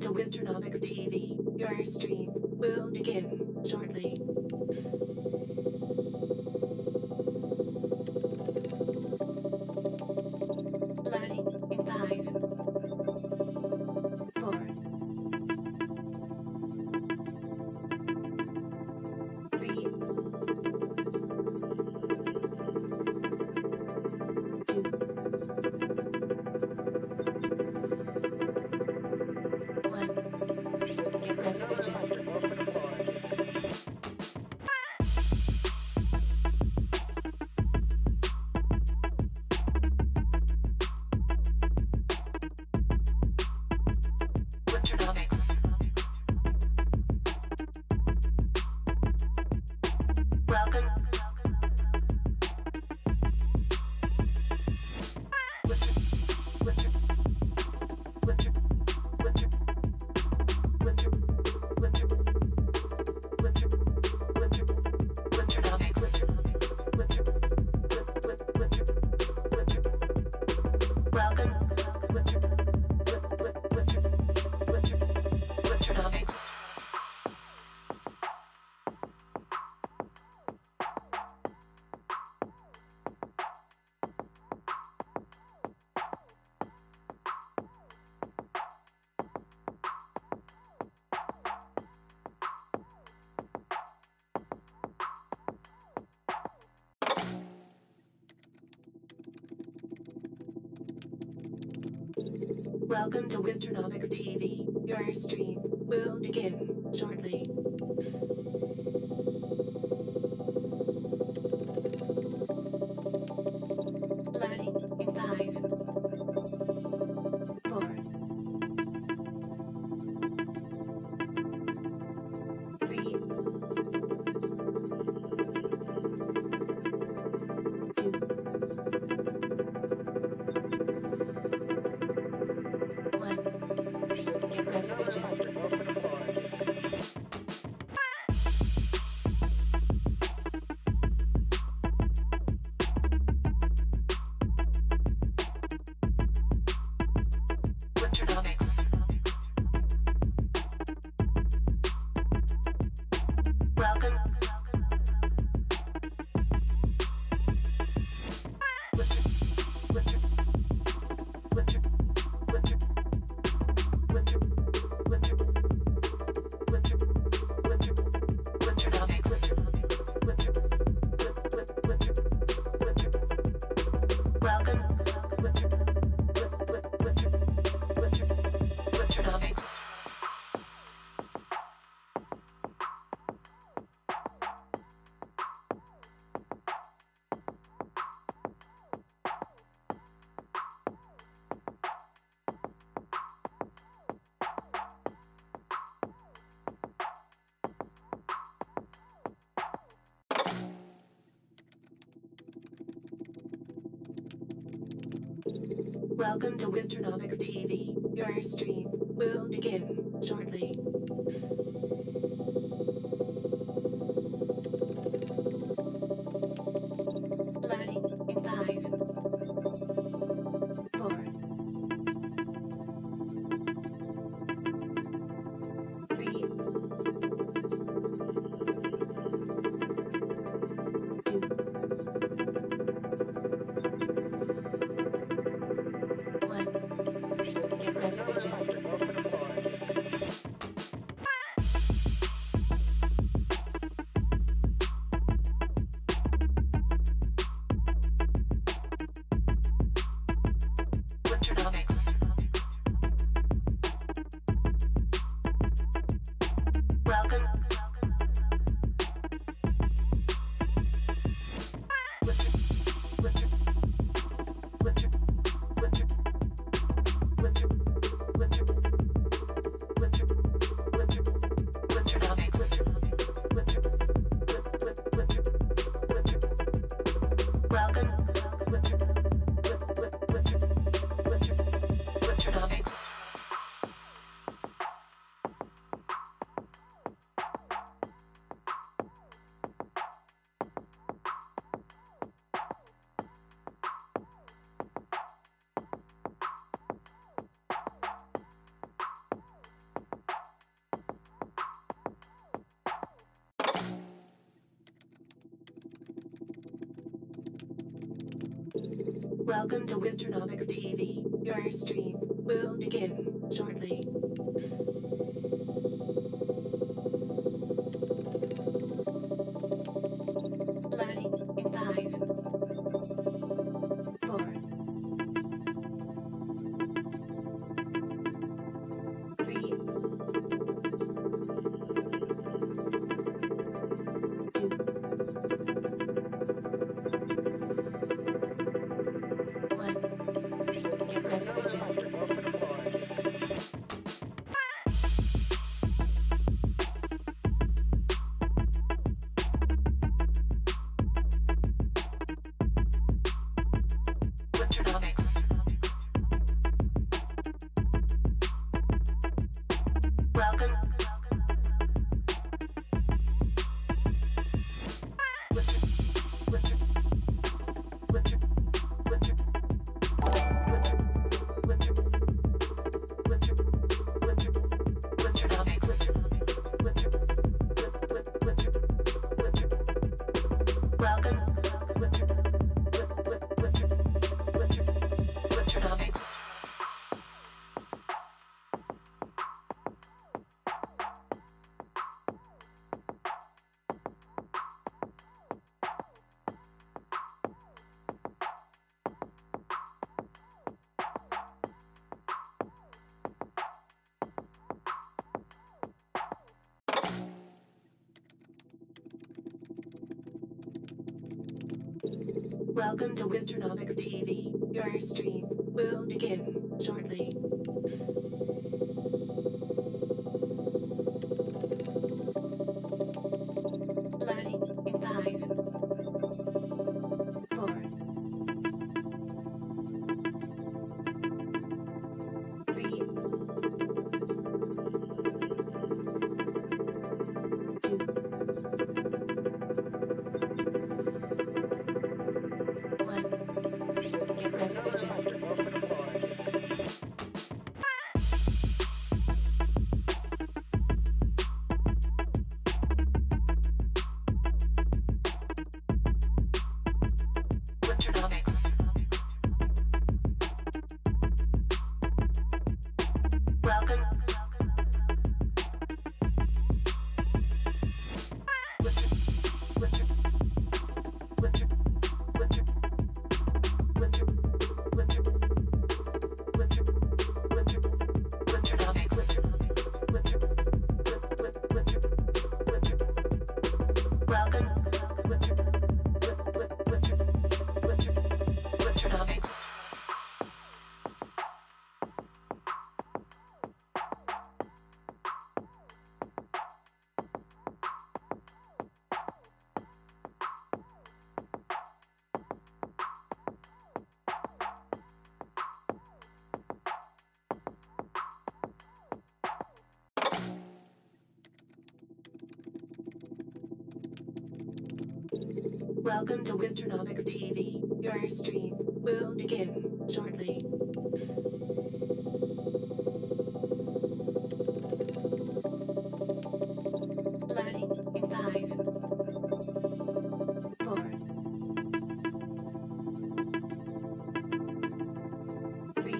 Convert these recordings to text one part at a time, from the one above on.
to Winternomics.eth. Your stream will begin shortly. Loading in 5, 4, 3, 2, 1. Get ready, bitches. Welcome to Winternomics.eth. Your stream will begin shortly. Loading in 5, 4, 3, 2, 1. Get ready, bitches. Welcome to Winternomics.eth. Your stream will begin shortly. Loading in 5, 4, 3, 2, 1. Get ready, bitches. Welcome to Winternomics TV. Your stream will begin shortly. Loading in 5, 4, 3, 2, 1. Get ready, bitches. Winternomics. Welcome. Winter, winter, winter, winter, winter, winter, winter, winter, Winternomics. Winter, winter, winter. Welcome. Winter, winter, Winternomics. Welcome to Winternomics TV. Your stream will begin shortly. Loading in 5, 4, 3, 2, 1. Get ready, bitches. Winternomics. Welcome. Winter, winter, winter, winter, winter, winter, winter, winter, Winternomics. Winter, winter, winter. Welcome. Winter, winter, winter, Winternomics. Welcome to Winternomics TV. Your stream will begin shortly. Loading in 5, 4, 3,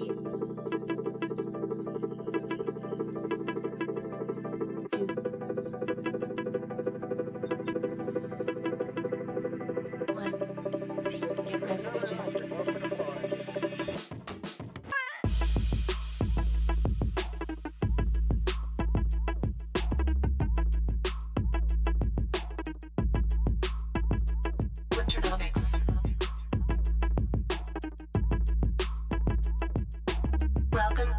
2, 1. Get ready, bitches. Winternomics. Welcome.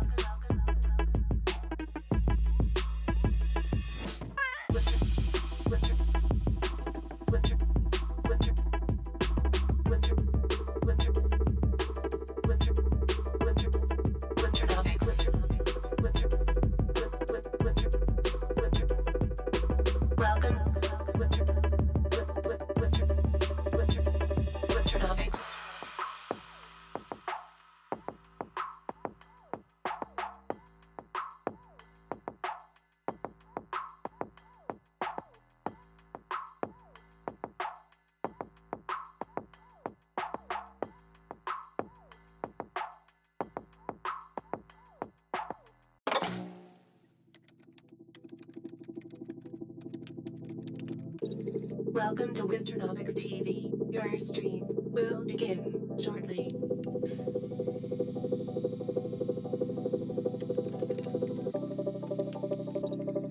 Winter, winter, winter, winter, winter, winter, winter, winter, Winternomics. Winter, winter, winter. Welcome. Winter, winter, winter, Winternomics. Welcome to Winternomics TV. Your stream will begin shortly.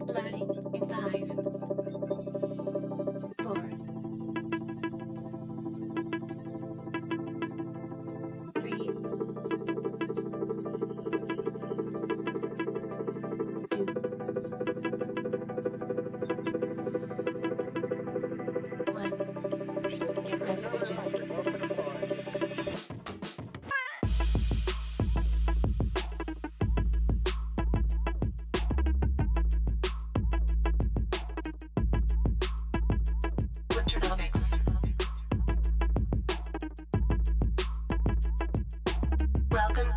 Loading in 5, 4, 3, 2, 1. Get ready, bitches. Winternomics. Welcome.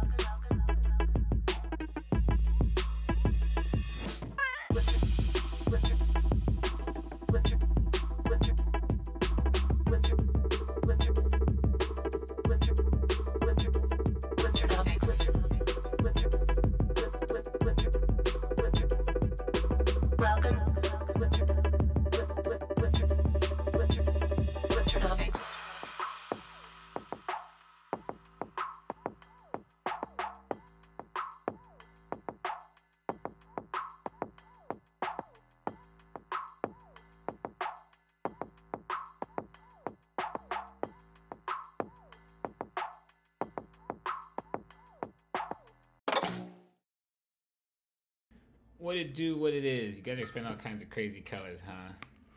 What it do, what it is. You guys are expecting all kinds of crazy colors, huh?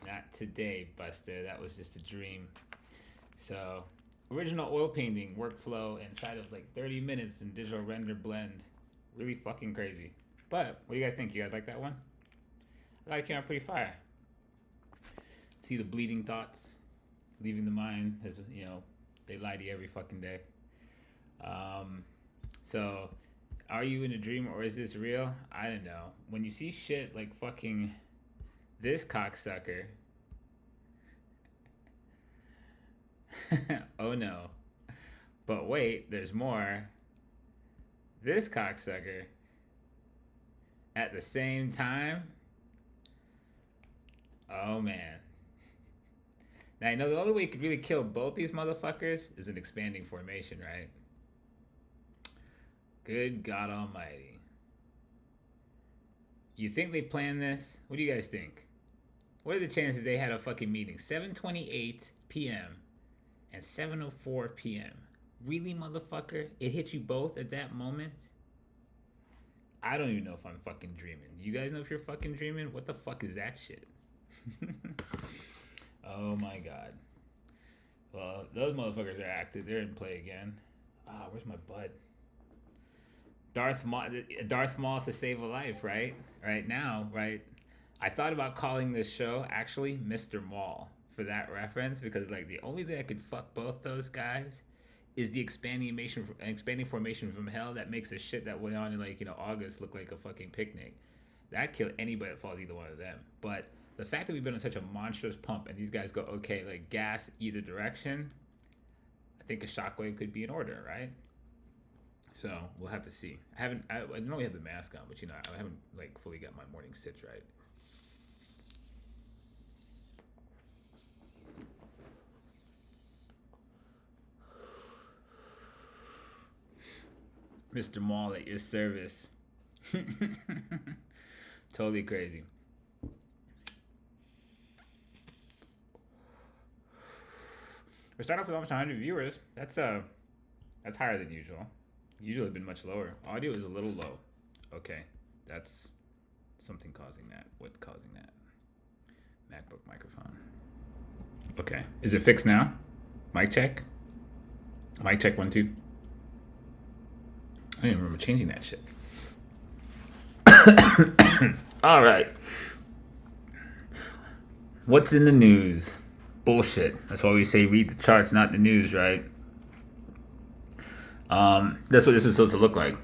Not today, Buster. That was just a dream. So, original oil painting workflow inside of like 30 minutes in digital render blend. Really fucking crazy. But, what do you guys think? You guys like that one? I thought it came out pretty fire. See the bleeding thoughts, leaving the mind, as you know, they lie to you every fucking day. So, are you in a dream or is this real? I don't know. When you see shit like fucking this cocksucker. Oh no. But wait, there's more. This cocksucker. At the same time. Oh man. Now you know the only way you could really kill both these motherfuckers is an expanding formation, right? Good God Almighty. You think they planned this? What do you guys think? What are the chances they had a fucking meeting? 7:28 p.m. and 7:04 p.m. Really, motherfucker? It hit you both at that moment? I don't even know if I'm fucking dreaming. You guys know if you're fucking dreaming? What the fuck is that shit? Oh my God. Well, those motherfuckers are active. They're in play again. Ah, where's my bud? Darth Maul to save a life, right? Right now, right? I thought about calling this show actually Mr. Maul for that reference because like the only thing I could fuck both those guys is the expanding formation from hell that makes the shit that went on in like August look like a fucking picnic. That kill anybody that falls either one of them. But the fact that we've been on such a monstrous pump and these guys go okay like gas either direction, I think a shockwave could be in order, right? So we'll have to see. I normally have the mask on, but I haven't like fully got my morning stitch right. Mr. Maul at your service. Totally crazy. We're starting off with almost 100 viewers. That's higher than usual. Usually been much lower. Audio is a little low. Okay, that's something causing that. What's causing that? MacBook microphone. Okay, is it fixed now? Mic check. Mic check 1 2. I don't even remember changing that shit. All right. What's in the news? Bullshit. That's why we say read the charts, not the news, right? That's what this is supposed to look like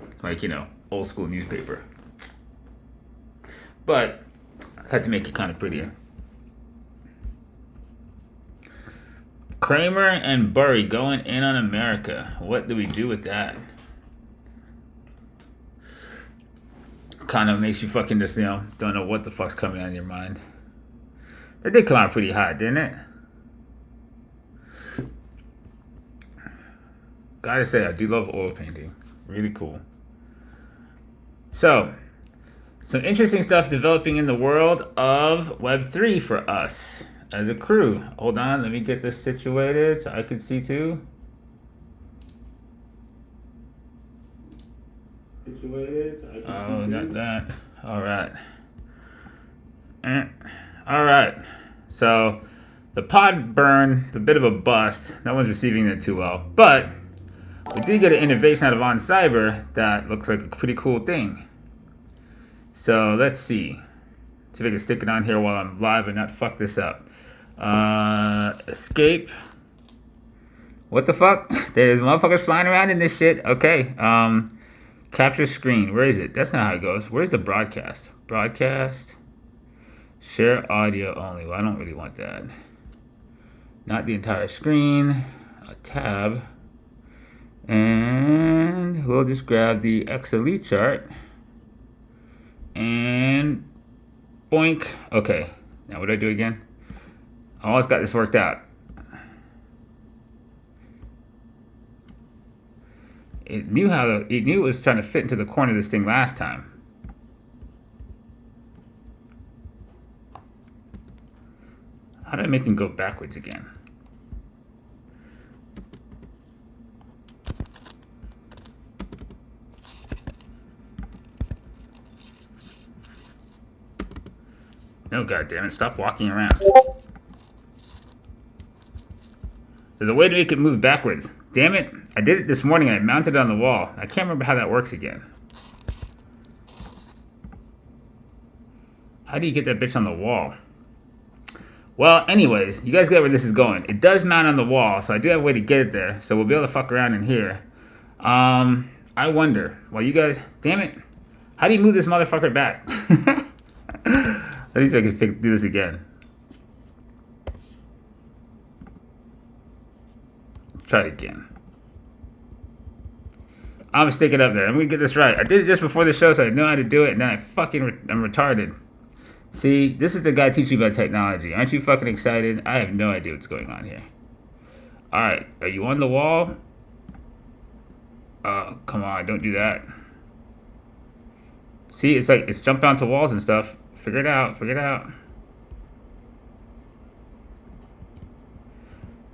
old school newspaper. But I had to make it kind of prettier. Kramer and Burry going in on America. What do we do with that? Kind of makes you fucking just, don't know what the fuck's coming on your mind. It did come out pretty hot, didn't it? Gotta say, I do love oil painting. Really cool. So, some interesting stuff developing in the world of Web3 for us as a crew. Hold on, let me get this situated so I can see too. Oh, not that. All right. All right. So the pod burn, a bit of a bust. No one's receiving it too well. But we did get an innovation out of On Cyber that looks like a pretty cool thing. So let's see. See if I can stick it on here while I'm live and not fuck this up. Escape. What the fuck? There's motherfuckers flying around in this shit. Okay. Capture screen. Where is it? That's not how it goes. Where's the broadcast? Broadcast. Share audio only. Well, I don't really want that. Not the entire screen. A tab. And we'll just grab the XLE chart. And boink. Okay. Now what do I do again? I almost got this worked out. It knew it was trying to fit into the corner of this thing last time. How did I make him go backwards again? No, goddammit, stop walking around. There's a way to make it move backwards. Damn it, I did it this morning. I mounted it on the wall. I can't remember how that works again. How do you get that bitch on the wall? Well, anyways, you guys get where this is going. It does mount on the wall, so I do have a way to get it there. So we'll be able to fuck around in here. I wonder, well, you guys, damn it. How do you move this motherfucker back? Let me see if I can do this again. Try it again. I'm gonna stick it up there. I'm gonna get this right. I did it just before the show, so I know how to do it, and then I'm retarded. See, this is the guy teaching about technology. Aren't you fucking excited? I have no idea what's going on here. Alright, are you on the wall? Come on, don't do that. See, it's like, it's jumped onto walls and stuff. Figure it out, figure it out.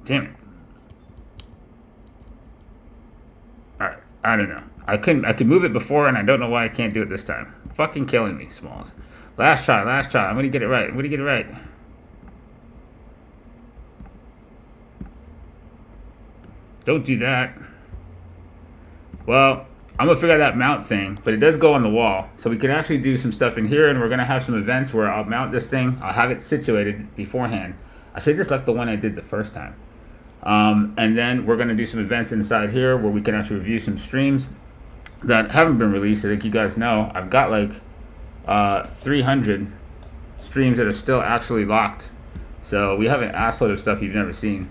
Damn it. Alright, I don't know. I could move it before, and I don't know why I can't do it this time. Fucking killing me, Smalls. Last try. I'm gonna get it right. Don't do that. Well, I'm gonna figure out that mount thing, but it does go on the wall. So we can actually do some stuff in here, and we're gonna have some events where I'll mount this thing. I'll have it situated beforehand. I should have just left the one I did the first time. And then we're gonna do some events inside here where we can actually review some streams that haven't been released. I think you guys know I've got like 300 streams that are still actually locked. So we have an assload of stuff you've never seen.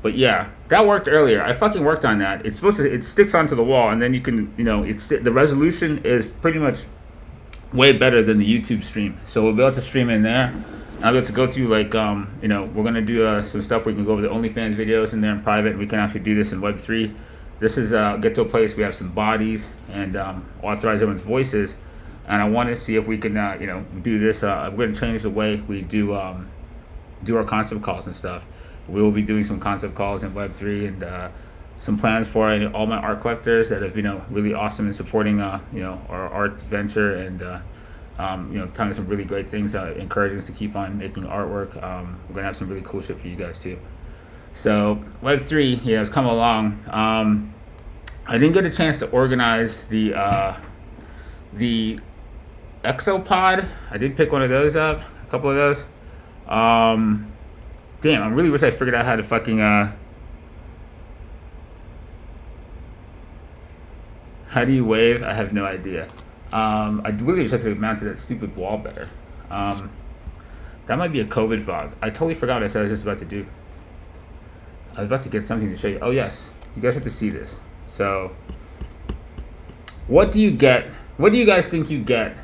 But yeah, that worked earlier. I fucking worked on that. It's supposed to, it sticks onto the wall, and then you can, you know, the resolution is pretty much way better than the YouTube stream. So we'll be able to stream in there. And I'll be able to go through, like, you know, we're gonna do some stuff where we can go over the OnlyFans videos in there in private, and we can actually do this in Web3. This is get to a place we have some bodies and authorize everyone's voices, and I want to see if we can you know, do this. We're going to change the way we do our concept calls and stuff. We will be doing some concept calls in Web3 and some plans for all my art collectors that have, you know, really awesome in supporting you know, our art venture and you know, telling us some really great things, encouraging us to keep on making artwork. We're gonna have some really cool shit for you guys too. So Web3, yeah, has come along. I didn't get a chance to organize the Exopod. I did pick one of those up, a couple of those. Damn, I really wish I figured out how to fucking how do you wave? I have no idea. I really wish I could have mounted that stupid wall better. That might be a COVID vlog. I totally forgot what I said I was just about to do. I was about to get something to show you. Oh yes, you guys have to see this. So, what do you get? What do you guys think you get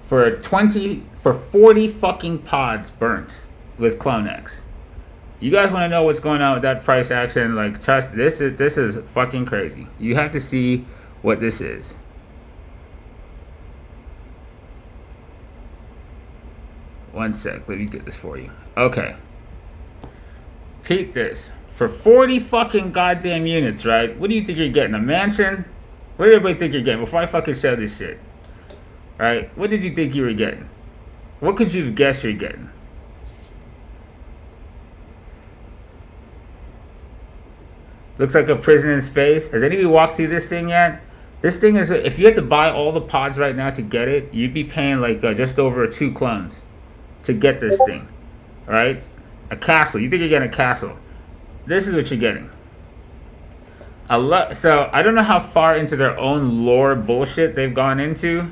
for 40 fucking pods burnt with CloneX? You guys want to know what's going on with that price action? Like, trust, this is fucking crazy. You have to see what this is. One sec, let me get this for you. Okay. Peep this. For 40 fucking goddamn units, right? What do you think you're getting? A mansion? What do everybody think you're getting? Before I fucking show this shit. Right? What did you think you were getting? What could you guess you're getting? Looks like a prison in space. Has anybody walked through this thing yet? This thing is, if you had to buy all the pods right now to get it, you'd be paying like just over 2 clones to get this thing. Right? A castle. You think you're getting a castle. This is what you're getting. So I don't know how far into their own lore bullshit they've gone into,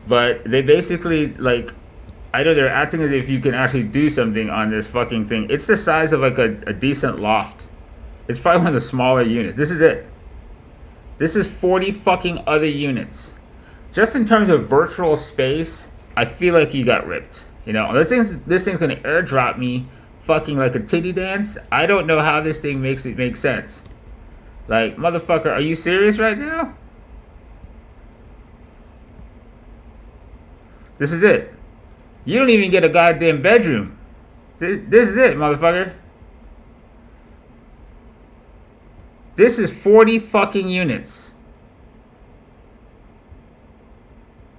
but they basically, like, I know they're acting as if you can actually do something on this fucking thing. It's the size of like a decent loft. It's probably one of the smaller units. This is it. This is 40 fucking other units. Just in terms of virtual space, I feel like you got ripped. You know, this thing's gonna airdrop me fucking like a titty dance. I don't know how this thing makes it make sense. Like, motherfucker, are you serious right now? This is it. You don't even get a goddamn bedroom. This is it, motherfucker. This is 40 fucking units.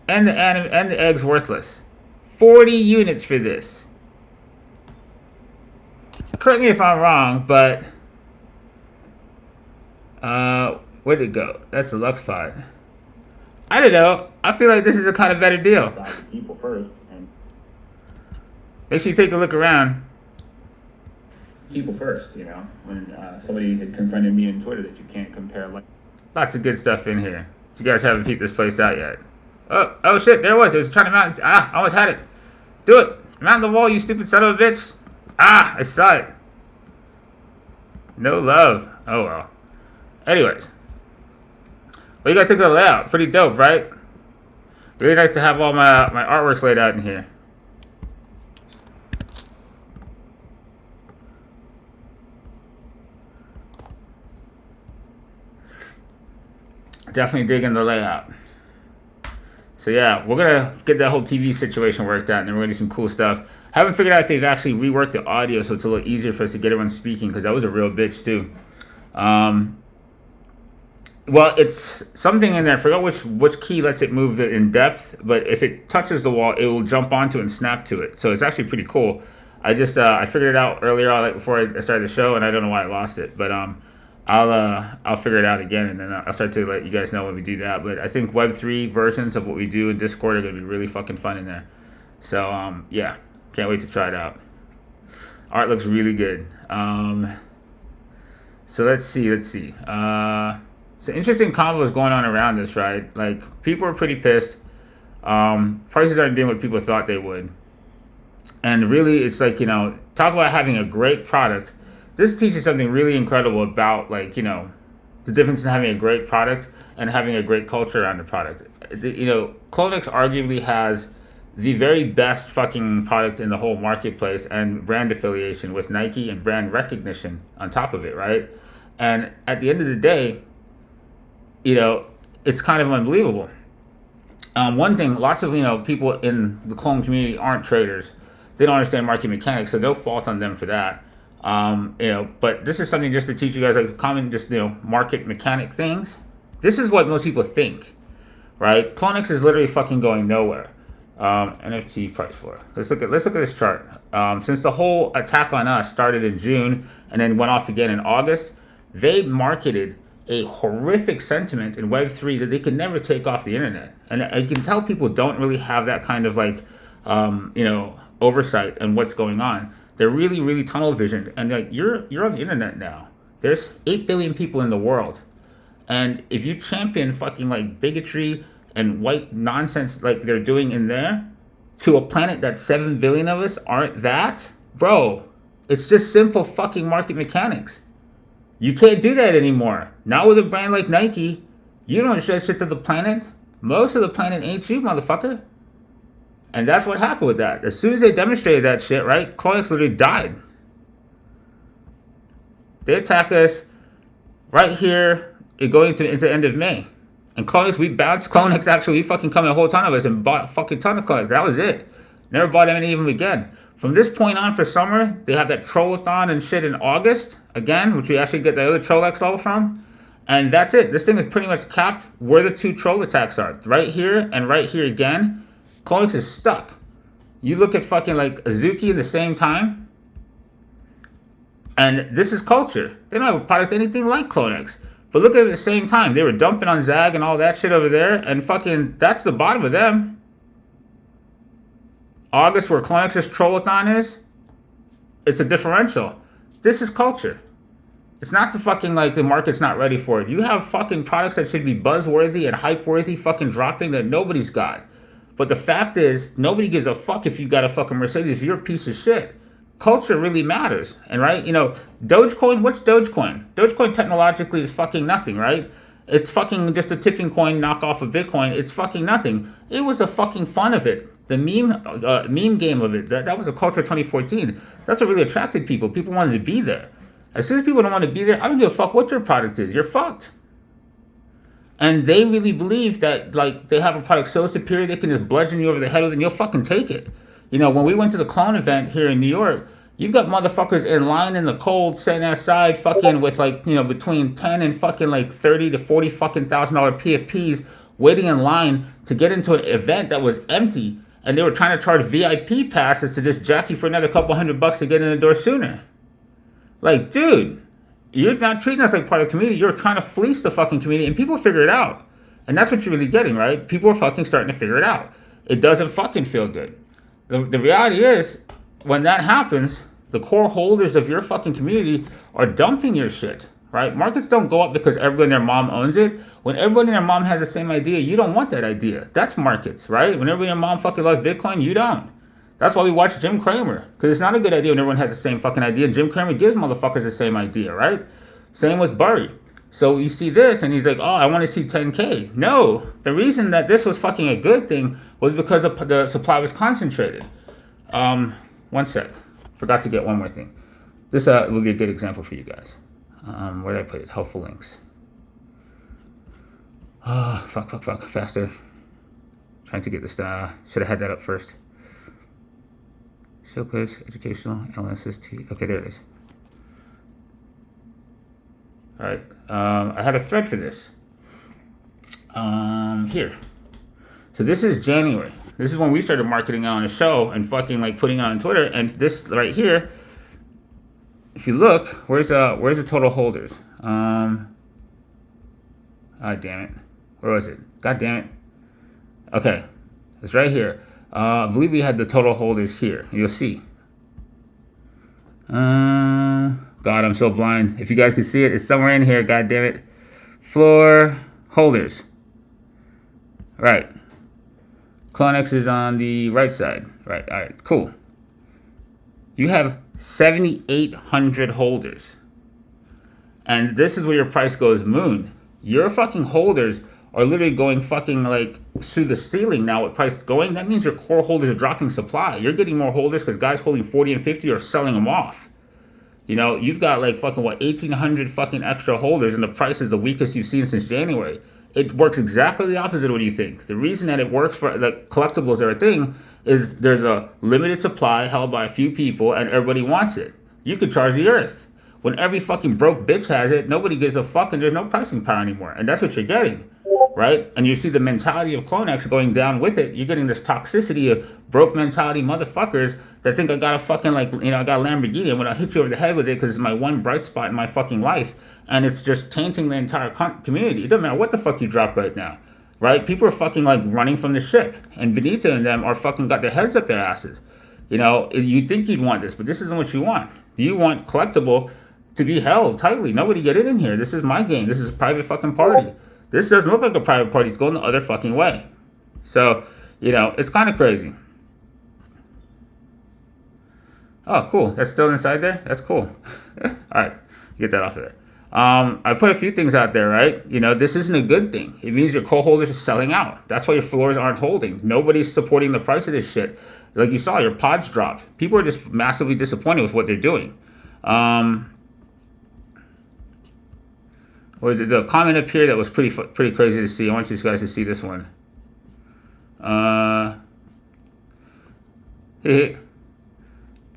And the egg's worthless. 40 units for this. Correct me if I'm wrong, but where'd it go? That's the Lux pod. I don't know. I feel like this is a kind of better deal. People first. And make sure you take a look around. people first, you know. When somebody had confronted me on Twitter that you can't compare. Like, lots of good stuff in here. If you guys haven't peeped this place out yet. Oh shit! There it was. It was trying to mount. I almost had it. Do it. Mount the wall, you stupid son of a bitch. I saw it. No love. Oh well. Anyways. What do you guys think of the layout? Pretty dope, right? Really nice to have all my artworks laid out in here. Definitely digging the layout. So yeah, we're gonna get that whole TV situation worked out, and then we're gonna do some cool stuff. I haven't figured out if they've actually reworked the audio, so it's a little easier for us to get everyone speaking, because that was a real bitch too. Well, it's something in there. I forgot which key lets it move it in depth, but if it touches the wall, it will jump onto it and snap to it. So it's actually pretty cool. I just I figured it out earlier, like before I started the show, and I don't know why I lost it. But I'll figure it out again, and then I'll start to let you guys know when we do that. But I think Web3 versions of what we do in Discord are gonna be really fucking fun in there. So yeah, can't wait to try it out. Art looks really good. So let's see. So interesting combos going on around this, right? Like, people are pretty pissed. Prices aren't doing what people thought they would. And really, it's like, you know, talk about having a great product. This teaches something really incredible about, like, you know, the difference in having a great product and having a great culture around the product. You know, Clonix arguably has the very best fucking product in the whole marketplace, and brand affiliation with Nike and brand recognition on top of it, right? And at the end of the day, you know, it's kind of unbelievable. One thing, lots of, you know, people in the clone community aren't traders. They don't understand market mechanics, so no fault on them for that. You know, but this is something just to teach you guys, like, common, just, you know, market mechanic things. This is what most people think, right? Clonix is literally fucking going nowhere. NFT price floor. Let's look at this chart. Since the whole attack on us started in June and then went off again in August, they marketed a horrific sentiment in Web3 that they could never take off the internet. And I can tell people don't really have that kind of, like, you know, oversight on what's going on. They're really, really tunnel visioned. And, like, you're on the internet now. There's 8 billion people in the world. And if you champion fucking, like, bigotry and white nonsense like they're doing in there to a planet that 7 billion of us aren't that, bro, it's just simple fucking market mechanics. You can't do that anymore. Not with a brand like Nike. You don't show shit to the planet. Most of the planet ain't you, motherfucker. And that's what happened with that. As soon as they demonstrated that shit, right, Clonix literally died. They attack us right here, going into the end of May. And Clonix, we bounced Clonix. Actually, we fucking come in a whole ton of us and bought a fucking ton of Clonix. That was it. Never bought any of them again. From this point on for summer, they have that Trollathon and shit in August again, which we actually get the other Trollex level from. And that's it. This thing is pretty much capped where the two troll attacks are. Right here and right here again. Clonix is stuck. You look at fucking like Azuki in the same time. And this is culture. They don't have a product anything like Clonix. But look at it at the same time. They were dumping on Zag and all that shit over there. And fucking, that's the bottom of them. August, where Clonix's Trollathon is, it's a differential. This is culture. It's not the fucking, like, the market's not ready for it. You have fucking products that should be buzzworthy and hype-worthy fucking dropping that nobody's got. But the fact is, nobody gives a fuck if you got a fucking Mercedes. You're a piece of shit. Culture really matters. And, right, you know, Dogecoin, what's Dogecoin? Dogecoin technologically is fucking nothing, right? It's fucking just a tipping coin knockoff of Bitcoin. It's fucking nothing. It was a fucking fun of it. The meme game of it, that was a culture of 2014. That's what really attracted people. People wanted to be there. As soon as people don't want to be there, I don't give a fuck what your product is. You're fucked. And they really believe that, like, they have a product so superior they can just bludgeon you over the head with it and you'll fucking take it. You know, when we went to the clone event here in New York, you've got motherfuckers in line in the cold, sitting outside fucking with, like, you know, between 10 and fucking like 30 to 40 fucking $1,000 PFPs waiting in line to get into an event that was empty. And they were trying to charge VIP passes to just jack you for another couple $100 to get in the door sooner. Like, dude, you're not treating us like part of the community. You're trying to fleece the fucking community, and people figure it out. And that's what you're really getting, right? People are fucking starting to figure it out. It doesn't fucking feel good. The reality is, when that happens, the core holders of your fucking community are dumping your shit, right? Markets don't go up because everyone and their mom owns it. When everybody and their mom has the same idea, you don't want that idea. That's markets, right? When everybody and their mom fucking loves Bitcoin, you don't. That's why we watch Jim Cramer. Because it's not a good idea when everyone has the same fucking idea. Jim Cramer gives motherfuckers the same idea, right? Same with Burry. So you see this, and he's like, oh, I want to see 10K. No. The reason that this was fucking a good thing was because the supply was concentrated. One sec. Forgot to get one more thing. This will be a good example for you guys. Where did I put it? Helpful links. Oh, fuck. Faster. Trying to get this done. Should have had that up first. Show place, educational, LSST. Okay, there it is. All right. I had a thread for this. Here. So this is January. This is when we started marketing on a show and fucking like putting it on Twitter. And this right here, if you look, where's the total holders? Ah, damn it. Where was it? God damn it. Okay, it's right here. I believe we had the total holders here. You'll see. God, I'm so blind. If you guys can see it, it's somewhere in here. God damn it. Floor holders. Right. Clonix is on the right side. Right. All right. Cool. You have 7,800 holders. And this is where your price goes moon. Your fucking holders are literally going fucking like through the ceiling now with price going. That means your core holders are dropping supply. You're getting more holders because guys holding 40 and 50 are selling them off. You know, you've got like fucking 1,800 fucking extra holders and the price is the weakest you've seen since January. It works exactly the opposite of what you think. The reason that it works for like collectibles are a thing is there's a limited supply held by a few people and everybody wants it. You could charge the earth. When every fucking broke bitch has it, nobody gives a fuck and there's no pricing power anymore. And that's what you're getting. Right? And you see the mentality of Clonix going down with it. You're getting this toxicity of broke mentality motherfuckers that think I got a fucking like, you know, I got a Lamborghini. I'm going to hit you over the head with it because it's my one bright spot in my fucking life. And it's just tainting the entire community. It doesn't matter what the fuck you drop right now. Right? People are fucking like running from the ship. And Benito and them are fucking got their heads up their asses. You know, you think you'd want this, but this isn't what you want. You want collectible to be held tightly. Nobody get it in here. This is my game. This is a private fucking party. This doesn't look like a private party. It's going the other fucking way. So, you know, it's kind of crazy. Oh, cool. That's still inside there? That's cool. All right. Get that off of there. I put a few things out there, right? You know, this isn't a good thing. It means your co-holders are selling out. That's why your floors aren't holding. Nobody's supporting the price of this shit. Like you saw, your pods dropped. People are just massively disappointed with what they're doing. was the comment up here that was pretty crazy to see. I want you guys to see this one.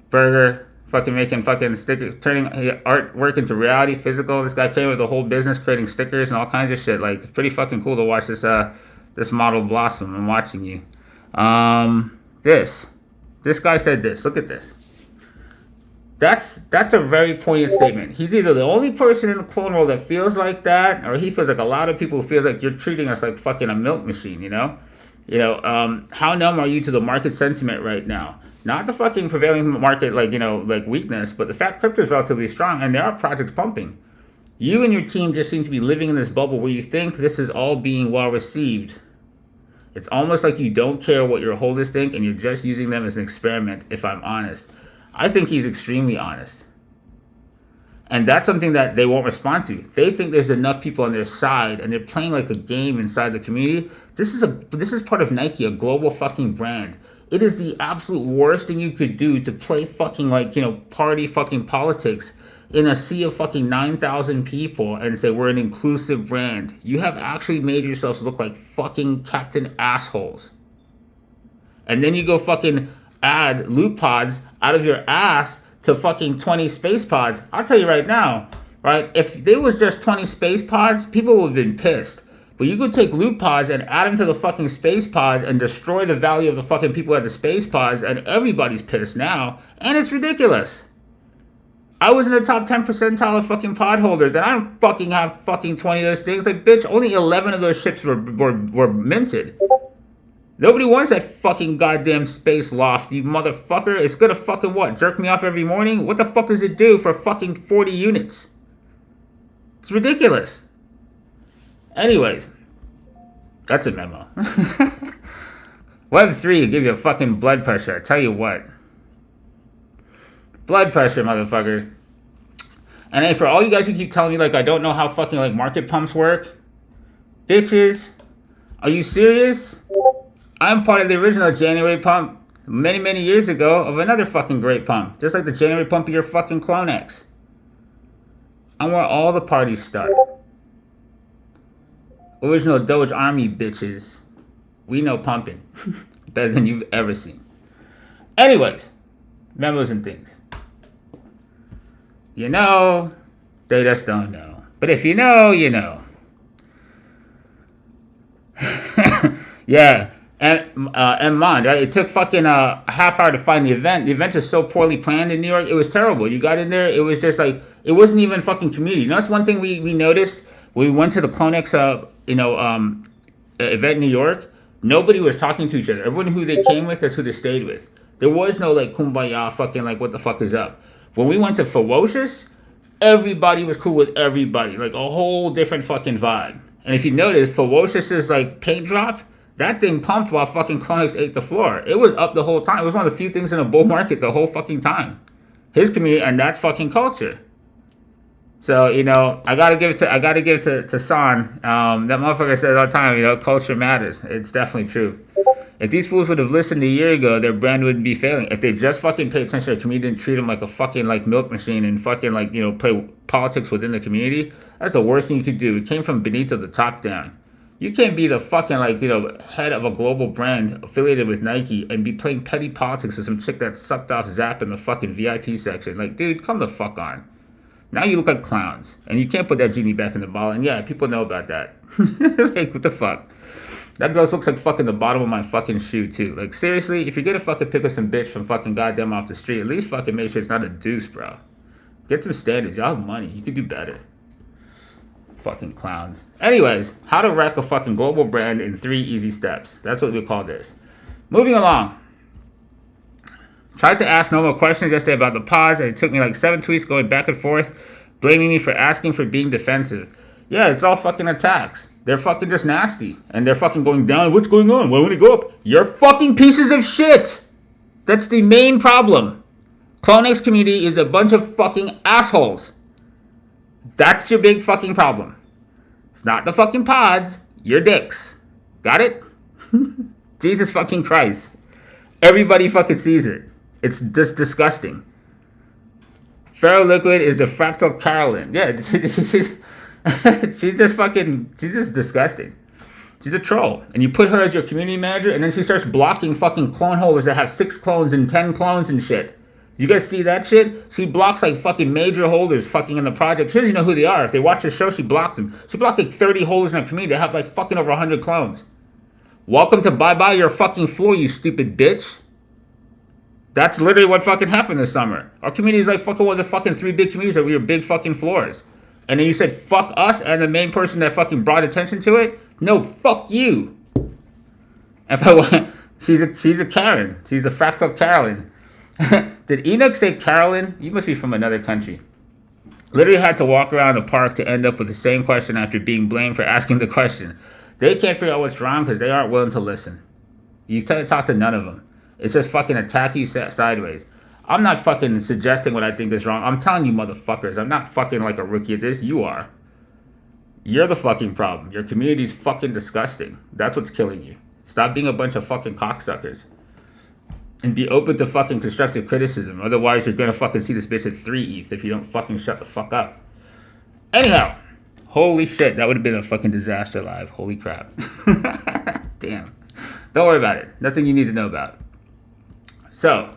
Burger, fucking making fucking stickers, turning artwork into reality, physical. This guy came with a whole business creating stickers and all kinds of shit. Like, pretty fucking cool to watch this model blossom. I'm watching you. This guy said this. Look at this. That's a very poignant statement. He's either the only person in the clone world that feels like that, or he feels like a lot of people who feels like you're treating us like fucking a milk machine, you know? How numb are you to the market sentiment right now? Not the fucking prevailing market, like weakness, but the fact crypto is relatively strong and there are projects pumping. You and your team just seem to be living in this bubble where you think this is all being well received. It's almost like you don't care what your holders think and you're just using them as an experiment, if I'm honest. I think he's extremely honest. And that's something that they won't respond to. They think there's enough people on their side and they're playing like a game inside the community. This is part of Nike, a global fucking brand. It is the absolute worst thing you could do to play fucking party fucking politics in a sea of fucking 9,000 people and say we're an inclusive brand. You have actually made yourselves look like fucking captain assholes. And then you go fucking add loot pods out of your ass to fucking 20 space pods. I'll tell you right now, right? If there was just 20 space pods, people would have been pissed. But you could take loot pods and add them to the fucking space pods and destroy the value of the fucking people at the space pods, and everybody's pissed now, and it's ridiculous. I was in the top 10 percentile of fucking pod holders, and I don't fucking have fucking 20 of those things. Like, bitch, only 11 of those ships were minted. Nobody wants that fucking goddamn space loft, you motherfucker. It's gonna fucking what? Jerk me off every morning? What the fuck does it do for fucking 40 units? It's ridiculous. Anyways, that's a memo. Web3 will give you a fucking blood pressure. I tell you what. Blood pressure, motherfucker. And hey, for all you guys who keep telling me, like, I don't know how fucking, like, market pumps work. Bitches, are you serious? I'm part of the original January pump many, many years ago of another fucking great pump. Just like the January pump of your fucking CloneX. I'm where all the parties start. Original Doge Army bitches. We know pumping. Better than you've ever seen. Anyways, memos and things. You know, they just don't know. But if you know, you know. Yeah. And Mond, right? It took fucking a half hour to find the event. The event is so poorly planned in New York. It was terrible. You got in there, it was just like, it wasn't even fucking community. You know, that's one thing we noticed. We went to the CloneX, event in New York. Nobody was talking to each other. Everyone who they came with, that's who they stayed with. There was no, like, kumbaya fucking, like, what the fuck is up? When we went to Ferocious, everybody was cool with everybody. Like, a whole different fucking vibe. And if you notice, Ferocious's, like, paint drop, that thing pumped while fucking CloneX ate the floor. It was up the whole time. It was one of the few things in a bull market the whole fucking time. His community, and that's fucking culture. So, you know, I gotta give it to San. That motherfucker says all the time, you know, culture matters. It's definitely true. If these fools would have listened a year ago, their brand wouldn't be failing. If they just fucking paid attention to the community and treat them like a fucking, like, milk machine and fucking, like, you know, play politics within the community, that's the worst thing you could do. It came from beneath to the top down. You can't be the fucking, like, you know, head of a global brand affiliated with Nike and be playing petty politics with some chick that sucked off Zap in the fucking VIP section. Like, dude, come the fuck on. Now you look like clowns. And you can't put that genie back in the bottle. And yeah, people know about that. Like, what the fuck? That girl looks like fucking the bottom of my fucking shoe, too. Like, seriously, if you're gonna fucking pick up some bitch from fucking goddamn off the street, at least fucking make sure it's not a deuce, bro. Get some standards. Y'all have money. You can do better. Fucking clowns. Anyways, how to wreck a fucking global brand in 3 easy steps. That's what we call this. Moving along. Tried to ask normal questions yesterday about the pods, and it took me like 7 tweets going back and forth, blaming me for asking for being defensive. Yeah, it's all fucking attacks. They're fucking just nasty. And they're fucking going down. What's going on? Why won't it go up? You're fucking pieces of shit. That's the main problem. CloneX community is a bunch of fucking assholes. That's your big fucking problem. It's not the fucking pods. You're dicks. Got it? Jesus fucking Christ. Everybody fucking sees it. It's just disgusting. Ferro Liquid is the fractal Carolyn. Yeah, She's just disgusting. She's a troll. And you put her as your community manager, and then she starts blocking fucking clone holders that have 6 clones and 10 clones and shit. You guys see that shit? She blocks like fucking major holders fucking in the project. She doesn't even know who they are. If they watch the show, she blocks them. She blocked like 30 holders in her community that have like fucking over 100 clones. Welcome to bye-bye your fucking floor, you stupid bitch. That's literally what fucking happened this summer. Our community is like fucking one of the fucking 3 big communities that we are big fucking floors. And then you said fuck us and the main person that fucking brought attention to it? No, fuck you. If I want, she's a Karen. She's a fractal Carolyn. Did Enoch say Carolyn? You must be from another country. Literally had to walk around the park to end up with the same question after being blamed for asking the question. They can't figure out what's wrong because they aren't willing to listen. You try to talk to none of them. It's just fucking attack you sideways. I'm not fucking suggesting what I think is wrong. I'm telling you motherfuckers. I'm not fucking like a rookie at this. You are. You're the fucking problem. Your community's fucking disgusting. That's what's killing you. Stop being a bunch of fucking cocksuckers. And be open to fucking constructive criticism. Otherwise, you're gonna fucking see this bitch at 3 ETH if you don't fucking shut the fuck up. Anyhow. Holy shit. That would have been a fucking disaster live. Holy crap. Damn. Don't worry about it. Nothing you need to know about. So.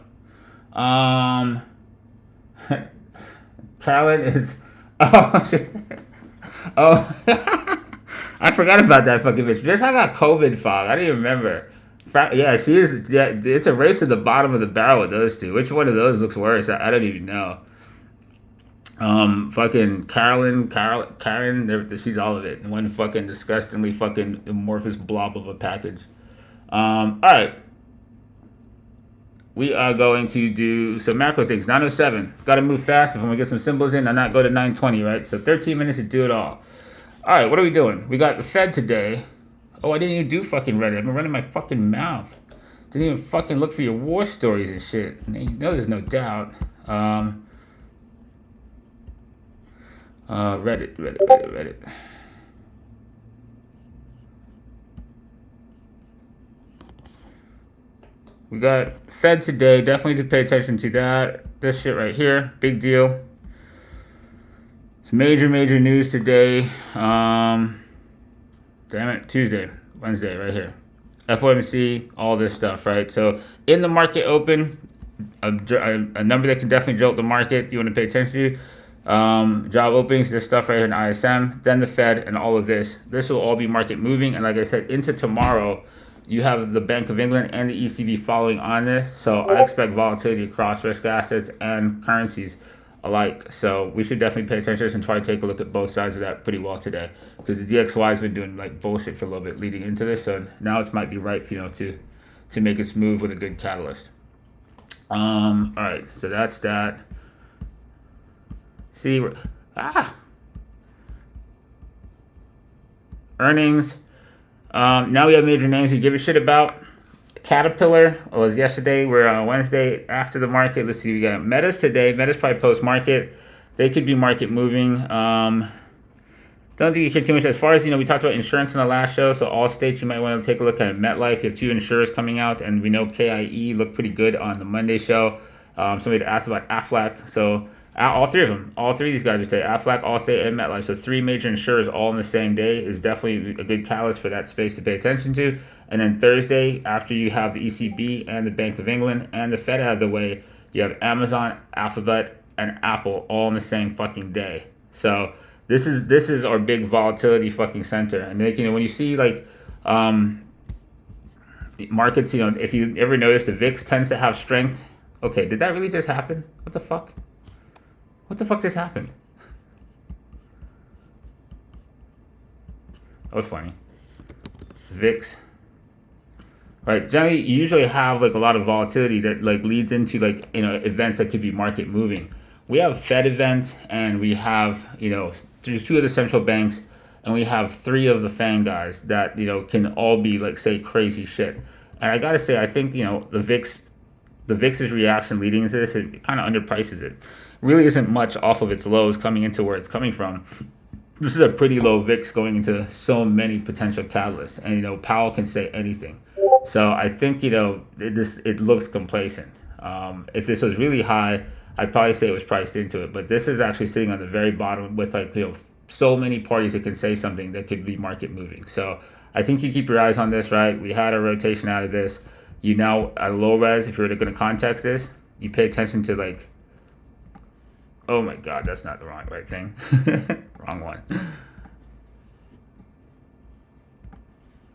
Carolyn is... Oh, shit. Oh. I forgot about that fucking bitch. Bitch, I got COVID fog. I didn't even remember. Yeah, she is. Yeah, it's a race to the bottom of the barrel with those two. Which one of those looks worse? I don't even know. Fucking Karen. She's all of it. One fucking disgustingly fucking amorphous blob of a package. All right. We are going to do some macro things. 9:07. Got to move fast if I'm gonna get some symbols in and not go to 9:20. Right. So 13 minutes to do it all. All right. What are we doing? We got the Fed today. Oh, I didn't even do fucking Reddit. I've been running my fucking mouth. Didn't even fucking look for your war stories and shit. You know there's no doubt. Reddit. We got Fed today. Definitely to pay attention to that. This shit right here. Big deal. It's major news today. Damn it, Wednesday, right here. FOMC, all this stuff, right? So in the market open, a number that can definitely jolt the market. You want to pay attention to. Job openings, this stuff right here in ISM, then the Fed, and all of this. This will all be market moving, and like I said, into tomorrow, you have the Bank of England and the ECB following on this. So I expect volatility across risk assets and currencies alike. So we should definitely pay attention to this and try to take a look at both sides of that pretty well today, because the DXY has been doing like bullshit for a little bit leading into this, so now it might be ripe, to make its move with a good catalyst. All right, so that's that. See, earnings. Now we have major names we give a shit about. Caterpillar was yesterday. We're on Wednesday after the market. Let's see, we got Meta's today. Meta's probably post-market. They could be market moving. Don't think you care too much. As far as, we talked about insurance in the last show, so all states you might want to take a look at. MetLife, you have 2 insurers coming out, and we know KIE looked pretty good on the Monday show. Somebody asked about Aflac, so all 3 of them, all 3 of these guys are today, Aflac, Allstate, and MetLife. So 3 major insurers all in the same day is definitely a good catalyst for that space to pay attention to. And then Thursday, after you have the ECB and the Bank of England and the Fed out of the way, you have Amazon, Alphabet, and Apple all in the same fucking day. So this is our big volatility fucking center. And like, when you see like markets, if you ever notice, the VIX tends to have strength. Okay, did that really just happen? What the fuck? What the fuck just happened? That was funny. VIX. Right, generally you usually have like a lot of volatility that like leads into like events that could be market moving. We have Fed events, and we have there's 2 of the central banks, and we have 3 of the FANG guys that can all be like say crazy shit. And I gotta say, I think the VIX's reaction leading into this, it kind of underprices it. Really isn't much off of its lows coming into where it's coming from. This is a pretty low VIX going into so many potential catalysts, and Powell can say anything. So I think it looks complacent. If this was really high, I'd probably say it was priced into it, but this is actually sitting on the very bottom with like so many parties that can say something that could be market moving. So I think you keep your eyes on this, right? We had a rotation out of this. You now at low res, if you're going to context this, you pay attention to like, oh my God, that's not the right thing. Wrong one.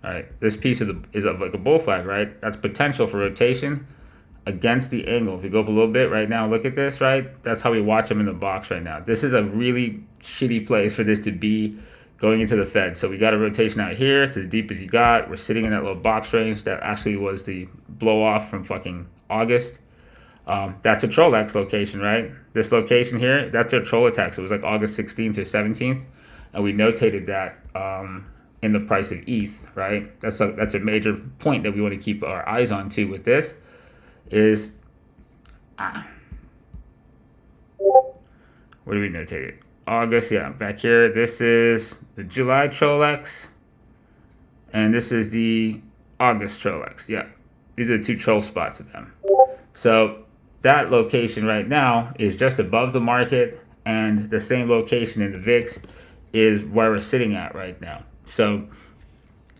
All right, this piece is of like a bull flag, right? That's potential for rotation against the angle. If you go up a little bit right now, look at this, right? That's how we watch them in the box right now. This is a really shitty place for this to be going into the Fed. So we got a rotation out here. It's as deep as you got. We're sitting in that little box range. That actually was the blow off from fucking August. That's a Troll-X location, right? This location here, that's their troll attack. So it was like August 16th or 17th. And we notated that in the price of ETH, right? That's a major point that we want to keep our eyes on too with this is, where do we notate it? August, yeah, back here. This is the July Troll-X, and this is the August Troll-X. Yeah, these are the two troll spots of them. So that location right now is just above the market, and the same location in the VIX is where we're sitting at right now. So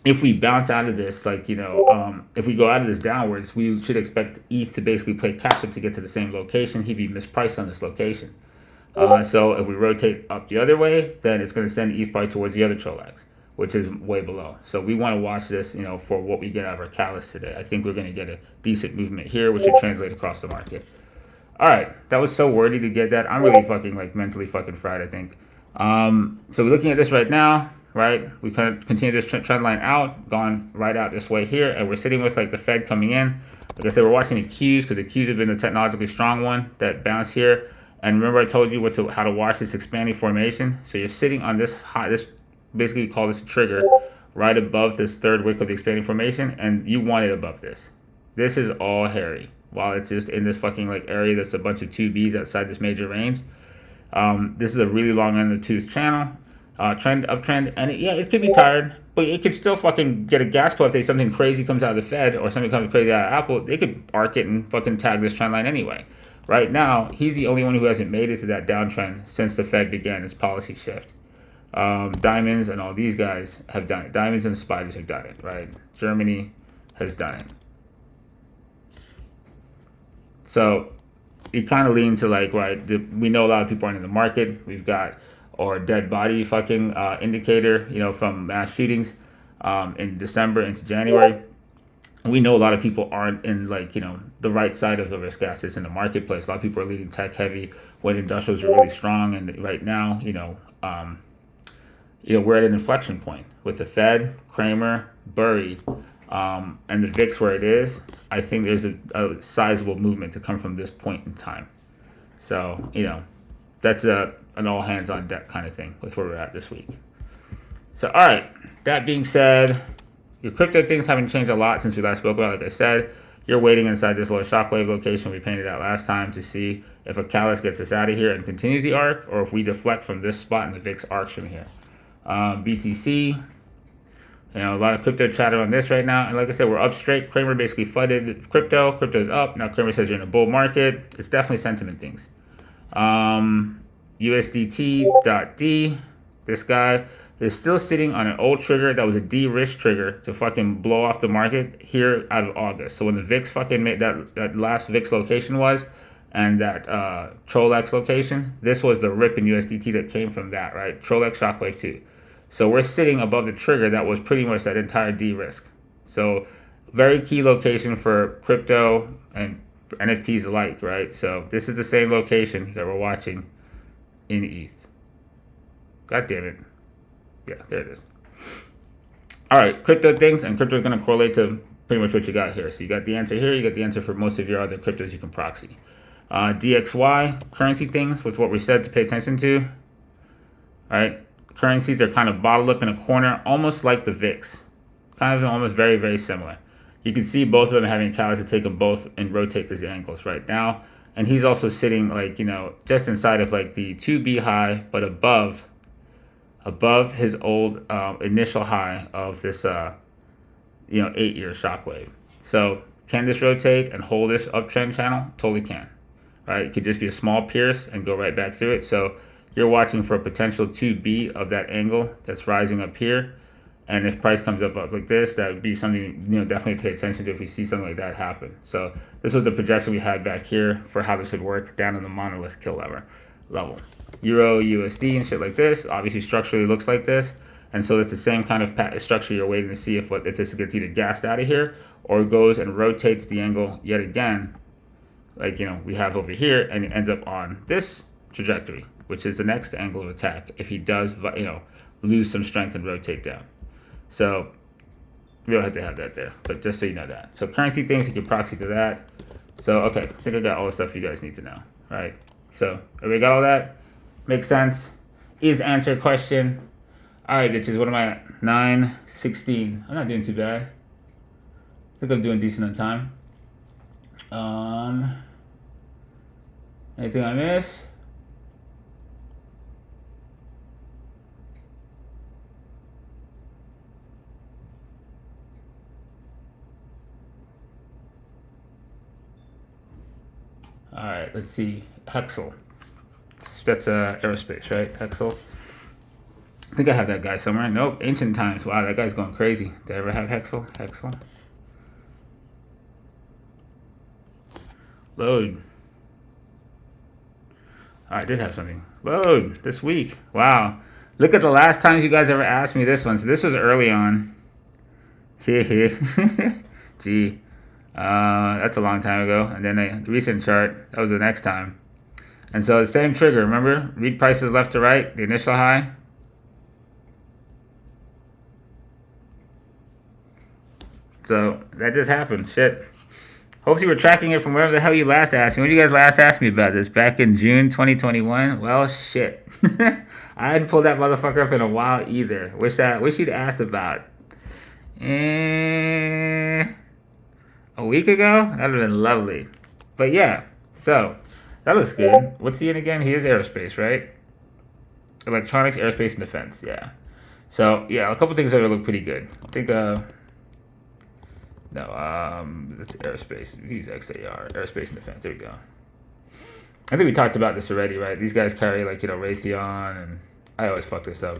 if we bounce out of this, like, if we go out of this downwards, we should expect ETH to basically play catch up to get to the same location. He'd be mispriced on this location. So if we rotate up the other way, then it's going to send ETH probably towards the other Troll-X, which is way below. So we want to watch this, for what we get out of our catalyst today. I think we're going to get a decent movement here, which should translate across the market. All right, that was so wordy to get that. I'm really fucking mentally fucking fried, I think. So we're looking at this right now. Right, we kind of continue this trend line out, gone right out this way here, and we're sitting with like the Fed coming in. Like I said, we're watching the Qs because the Qs have been a technologically strong one that bounce here. And remember, I told you how to watch this expanding formation. So you're sitting on this high. This basically we call this a trigger right above this third wick of the expanding formation, and you want it above this. This is all hairy. While it's just in this fucking like area that's a bunch of 2Bs outside this major range. This is a really long end of the tooth channel. Uptrend, and it could be tired, but it could still fucking get a gas pull if something crazy comes out of the Fed or something comes crazy out of Apple. They could arc it and fucking tag this trend line anyway. Right now, he's the only one who hasn't made it to that downtrend since the Fed began its policy shift. Diamonds and all these guys have done it. Diamonds and the spiders have done it, right? Germany has done it. So it kind of leans to like, right, we know a lot of people aren't in the market. We've got or dead body fucking indicator, from mass shootings in December into January. We know a lot of people aren't in the right side of the risk assets in the marketplace. A lot of people are leading tech heavy when industrials are really strong. And right now, we're at an inflection point with the Fed, Kramer, Burry, and the VIX where it is. I think there's a sizable movement to come from this point in time. So, that's an all hands on deck kind of thing with where we're at this week. So, all right, that being said, your crypto things haven't changed a lot since we last spoke about. Like I said, you're waiting inside this little shockwave location we painted out last time to see if a catalyst gets us out of here and continues the arc, or if we deflect from this spot and the VIX arcs from here. BTC, a lot of crypto chatter on this right now. And like I said, we're up straight. Kramer basically flooded crypto. Crypto's up. Now Kramer says you're in a bull market. It's definitely sentiment things. USDT.D, this guy is still sitting on an old trigger that was a D-risk trigger to fucking blow off the market here out of August. So when the VIX fucking made that last VIX location was, and that Troll-X location, this was the rip in USDT that came from that, right? Troll-X Shockwave 2. So we're sitting above the trigger that was pretty much that entire D-risk. So very key location for crypto and NFTs alike, right? So this is the same location that we're watching in ETH. God damn it. Yeah, there it is. All right, crypto things, and crypto is going to correlate to pretty much what you got here. So you got the answer here. You got the answer for most of your other cryptos you can proxy. DXY, currency things, was what we said to pay attention to. All right, currencies are kind of bottled up in a corner, almost like the VIX. Kind of almost very, very similar. You can see both of them having catalysts to take them both and rotate these angles right now. And he's also sitting just inside of like the 2B high, but above his old initial high of this 8-year shockwave. So can this rotate and hold this uptrend channel? Totally can. Right? It could just be a small pierce and go right back through it. So you're watching for a potential 2B of that angle that's rising up here. And if price comes up like this, that would be something, definitely pay attention to if we see something like that happen. So this was the projection we had back here for how this would work down in the monolith kill level. Euro, USD, and shit like this, obviously structurally looks like this. And so it's the same kind of structure you're waiting to see if this gets either gassed out of here or goes and rotates the angle yet again, like, we have over here, and it ends up on this trajectory, which is the next angle of attack if he does, lose some strength and rotate down. So we don't have to have that there, but just so you know that. So currency things, you can proxy to that. So, okay, I think I got all the stuff you guys need to know, right? So everybody got all that? Makes sense? Is answer question. All right, bitches, what am I at? 9:16. I'm not doing too bad. I think I'm doing decent on time. Anything I miss? All right, let's see. Hexel. That's aerospace, right? Hexel. I think I have that guy somewhere. Nope. Ancient times. Wow, that guy's going crazy. Did I ever have Hexel? Hexel. Load. Oh, I did have something. Load this week. Wow. Look at the last times you guys ever asked me this one. So this was early on. Gee. That's a long time ago. And then a recent chart, that was the next time. And so the same trigger, remember? Read prices left to right, the initial high. So that just happened. Shit. Hope you were tracking it from wherever the hell you last asked me. When did you guys last ask me about this? Back in June 2021? Well, shit. I hadn't pulled that motherfucker up in a while either. Wish you'd asked about. A week ago? That would have been lovely. But yeah, so that looks good. What's he in again? He is aerospace, right? Electronics, aerospace, and defense. Yeah. So yeah, a couple things that look pretty good. I think that's aerospace. We use XAR, aerospace and defense. There we go. I think we talked about this already, right? These guys carry Raytheon, and I always fuck this up.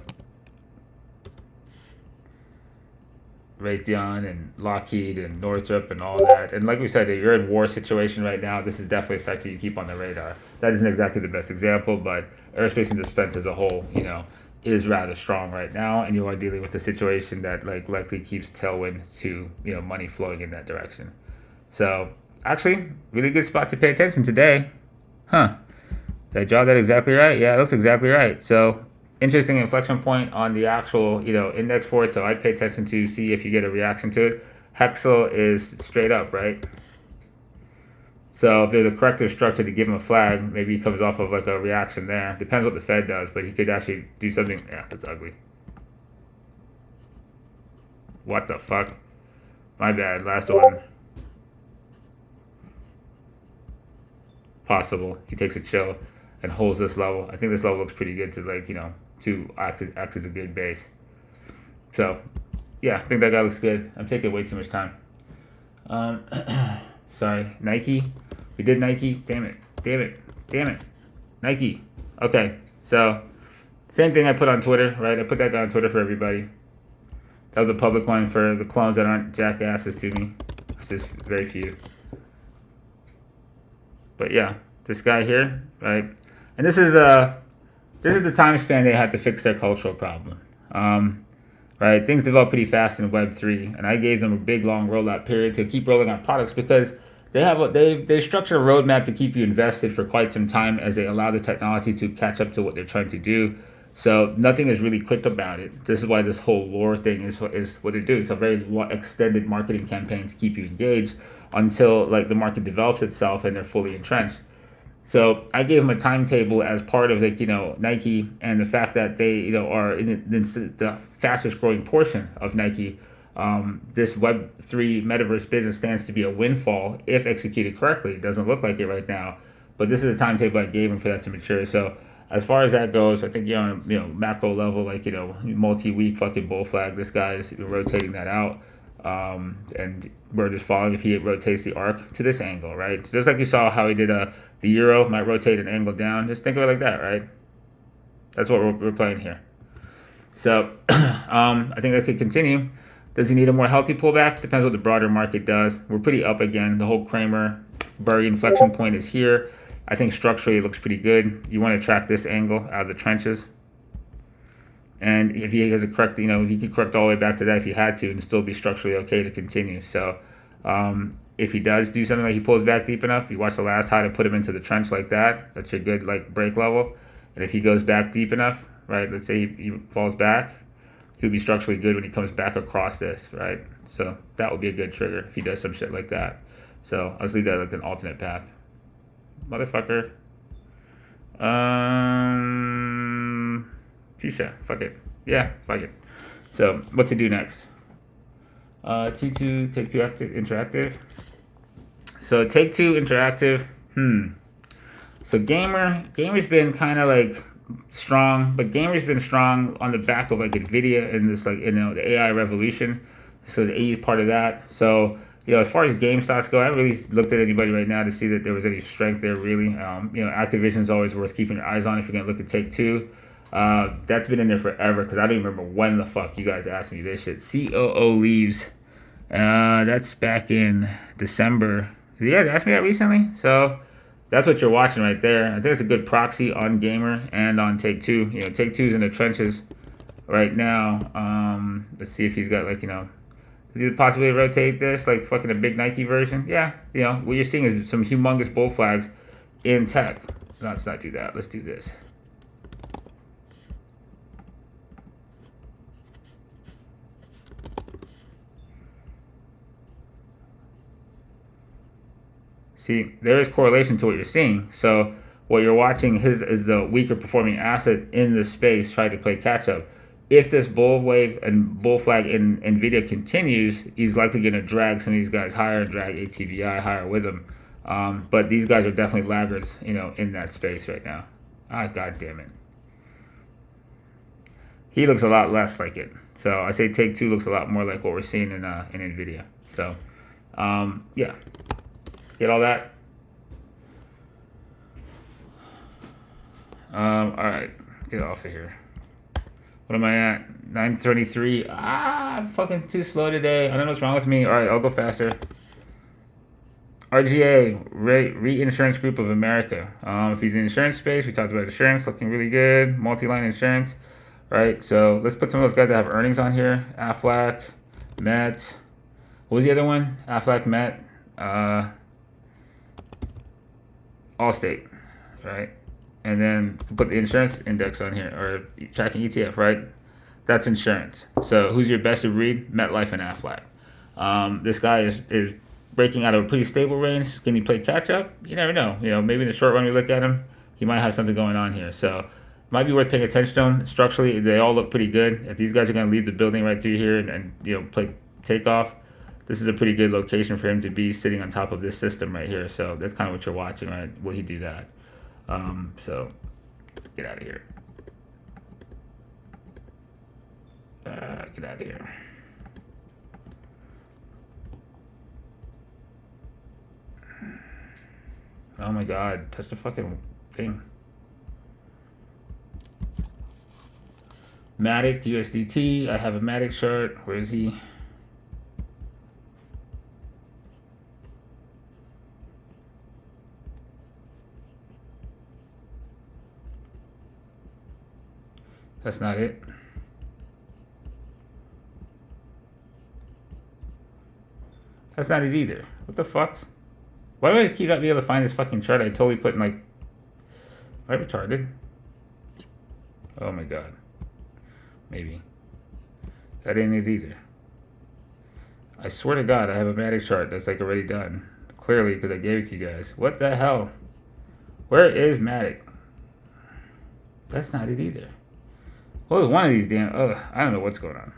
Raytheon and Lockheed and Northrop and all that. And like we said, you're in war situation right now. This is definitely a sector you keep on the radar. That isn't exactly the best example, but aerospace and defense as a whole, is rather strong right now. And you are dealing with a situation that likely keeps tailwind to, money flowing in that direction. So actually, really good spot to pay attention today. Huh. Did I draw that exactly right? Yeah, it looks exactly right. So interesting inflection point on the actual, index for it. So I'd pay attention to see if you get a reaction to it. Hexel is straight up, right? So if there's a corrective structure to give him a flag, maybe he comes off of a reaction there. Depends what the Fed does, but he could actually do something. Yeah, that's ugly. What the fuck? My bad. Last one. Possible. He takes a chill and holds this level. I think this level looks pretty good to to act as a good base. So yeah, I think that guy looks good. I'm taking way too much time. Sorry, Nike. We did Nike. Damn it. Nike. Okay, so same thing I put on Twitter, right? I put that guy on Twitter for everybody. That was a public one for the clones that aren't jackasses to me, which is very few. But yeah, this guy here, right? And this is the time span they had to fix their cultural problem. Right? Things develop pretty fast in Web3, and I gave them a big long rollout period to keep rolling out products because they structure a roadmap to keep you invested for quite some time as they allow the technology to catch up to what they're trying to do. So nothing is really quick about it. This is why this whole lore thing is what they're doing. It's a very extended marketing campaign to keep you engaged until the market develops itself and they're fully entrenched. So I gave them a timetable as part of Nike, and the fact that they are in the fastest growing portion of Nike. This Web3 metaverse business stands to be a windfall if executed correctly. It doesn't look like it right now, but this is the timetable I gave them for that to mature. So as far as that goes, I think on macro level, multi-week fucking bull flag. This guy's rotating that out. And we're just following if he rotates the arc to this angle, right? So just like you saw how he did the euro might rotate an angle down. Just think of it like that, right? That's what we're playing here. So I think that could continue. Does he need a more healthy pullback? Depends what the broader market does. We're pretty up again. The whole Kramer-Berry inflection point is here. I think structurally it looks pretty good. You want to track this angle out of the trenches. And if he has a correct, if he could correct all the way back to that if he had to and still be structurally okay to continue. So if he does do something like he pulls back deep enough, you watch the last high to put him into the trench like that. That's your good like break level. And if he goes back deep enough, right, let's say he falls back, he'll be structurally good when he comes back across this, right? So that would be a good trigger if he does some shit like that. So I'll just leave that like an alternate path. Motherfucker. Fuchsia. Fuck it. Yeah, fuck it. So what to do next? T2, Take-Two Interactive. So Take-Two Interactive. So Gamer's been kind of like strong, but Gamer's been strong on the back of like Nvidia and this like the AI revolution. So the AE is part of that. So as far as game stocks go, I haven't really looked at anybody right now to see that there was any strength there really. Activision's always worth keeping your eyes on if you're gonna look at Take-Two. That's been in there forever because I don't even remember when the fuck you guys asked me this shit. COO leaves. That's back in December. Did you guys ask me that recently? So that's what you're watching right there. I think it's a good proxy on Gamer and on Take-Two. Take-Two's in the trenches right now. Let's see if he's got does he possibly rotate this like fucking a big Nike version? Yeah. What you're seeing is some humongous bull flags in tech. Let's not do that. Let's do this. See, there is correlation to what you're seeing. So what you're watching is the weaker performing asset in the space trying to play catch up. If this bull wave and bull flag in Nvidia continues, he's likely going to drag some of these guys higher and drag ATVI higher with him. But these guys are definitely laggards, in that space right now. God damn it. He looks a lot less like it. So I say Take-Two looks a lot more like what we're seeing in Nvidia. So yeah. Get all that? All right, get off of here. What am I at? 9:33. I'm fucking too slow today. I don't know what's wrong with me. All right, I'll go faster. RGA, Reinsurance Group of America. If he's in the insurance space, we talked about insurance, looking really good. Multi-line insurance, right? So let's put some of those guys that have earnings on here. Aflac, Met. What was the other one? Aflac, Met. Allstate, right? And then put the insurance index on here, or tracking ETF, right? That's insurance. So who's your best to read? MetLife and Aflac. This guy is breaking out of a pretty stable range. Can he play catch up? You never know. Maybe in the short run we look at him, he might have something going on here. So might be worth paying attention to him. Structurally, they all look pretty good. If these guys are going to leave the building right through here and play takeoff, this is a pretty good location for him to be sitting on top of this system right here. So that's kind of what you're watching, right? Will he do that? So get out of here. Get out of here. Oh my God, touch the fucking thing. Matic, USDT. I have a Matic chart. Where is he? That's not it. That's not it either. What the fuck? Why do I keep not being able to find this fucking chart? I totally put in like... Am I retarded? Oh my God. Maybe. That ain't it either. I swear to God, I have a Matic chart that's like already done. Clearly, because I gave it to you guys. What the hell? Where is Matic? That's not it either. What was one of these damn... I don't know what's going on.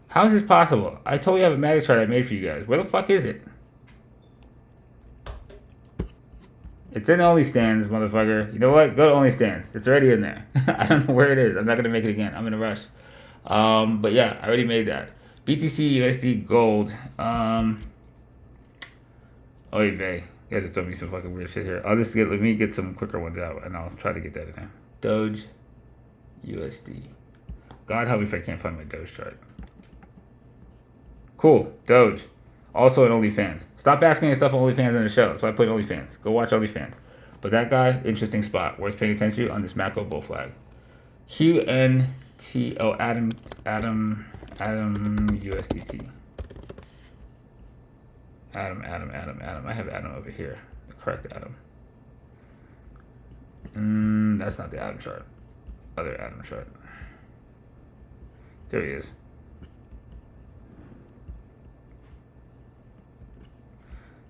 How is this possible? I totally have a Matic chart I made for you guys. Where the fuck is it? It's in OnlyFans, motherfucker. You know what? Go to OnlyFans. It's already in there. I don't know where it is. I'm not going to make it again. I'm in a rush. But yeah, I already made that. BTC, USD, gold. Oy vey. You guys are telling me some fucking weird shit here. Let me get some quicker ones out, and I'll try to get that in there. Doge, USD. God help me if I can't find my Doge chart. Cool, Doge. Also an OnlyFans. Stop asking me stuff on OnlyFans in the show. That's why I put OnlyFans. Go watch OnlyFans. But that guy, interesting spot. Worth paying attention to on this macro bull flag. QNT. Oh, Adam USDT. Adam. I have Adam over here. The correct Adam. That's not the Adam chart. Other Adam chart. There he is.